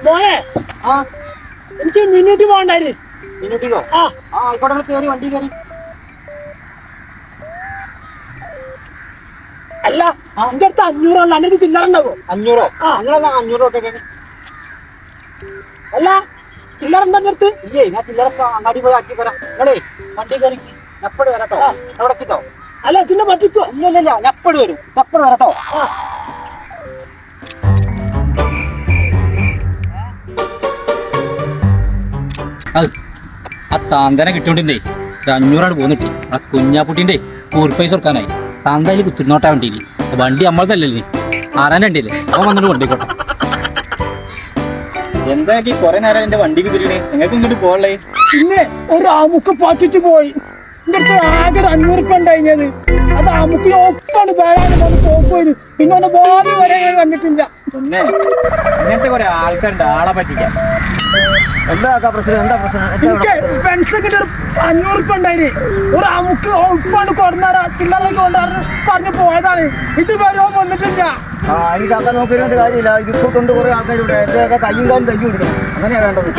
മോനെ എനിക്ക് മിനിറ്റ് പോകണ്ടായിരുന്നു. മിനിറ്റിലോ? ആയിക്കോട്ടെ, കയറി വണ്ടി കയറി. അല്ല എന്റെ അടുത്ത് 500 എനിക്ക് ചില്ലറ ഉണ്ടാവോ? 500? നിങ്ങളെന്നാ 500 തൊട്ടൊക്കെ? അല്ല ചില്ലറ ഉണ്ടോ എന്റെ അടുത്ത്? ഇല്ലേ, ഞാൻ ചില്ലറ അങ്ങാടി പോയി ആക്കി തരാം. നിങ്ങളേ വണ്ടി കയറി എപ്പോഴും വരട്ടോ. അവിടെ എത്തിട്ടോ? അല്ല ഇതിനെ പറ്റിക്കോ? ഇല്ല, ഞാൻ എപ്പോഴും വരും. എപ്പോഴും വരട്ടോ. ആ താന്തനെ കിട്ടിയോണ്ടിണ്ടേ 500 പോന്നിട്ടേ ആ കുഞ്ഞാപ്പുട്ടിന്റെ കൂറി പൈസ കൊടുക്കാനായി. താന്തയിൽ കുത്തിരുന്നോട്ടാ വണ്ടിയിൽ. വണ്ടി നമ്മളതല്ലേ, ആറാൻ വണ്ടിയല്ലേ. അവൻ വന്നിട്ട് കൊണ്ടേക്കോട്ടെ. എന്താക്കി കൊറേ നേരം എന്റെ വണ്ടിക്ക് തിരിയണേ? നിങ്ങൾക്ക് ഇങ്ങോട്ട് പോകണ്ടേ? പിന്നെ ഒരു ആമുക്ക് പറ്റിച്ചു പോയി. എന്റെ അടുത്ത് ആകെ 500 ഉണ്ടായിരുന്നത്. അത് ആമുക്ക് ഒപ്പാണ് വരാനും പോയി. പിന്നെ ഒന്ന് ബോബി വരെ കണ്ടിട്ടില്ല. പിന്നെ ഇങ്ങനത്തെ കുറെ ആൾക്കാരുണ്ട് ആളെ പറ്റിക്കാൻ. എന്താ പ്രശ്നം? എനിക്ക് പെൻസൊക്കെ 500 ഉണ്ടായിന്. ഒരു അമുക്ക് ഉപ്പാണ് കൊണ്ടാറാ ചില്ലറൊക്കെ കൊണ്ടാറ് പറഞ്ഞു പോയതാണ്. ഇത് വരോ വന്നിട്ടില്ല. എനിക്ക് അതാ നോക്കിയിരുന്നിട്ട് കാര്യമില്ല. ഇതിപ്പോ കൊണ്ട് കുറെ ആൾക്കാരുണ്ട്. എന്റെ കയ്യും കാലും തയ്യും കൊടുക്കണം. അങ്ങനെയാ വേണ്ടത്.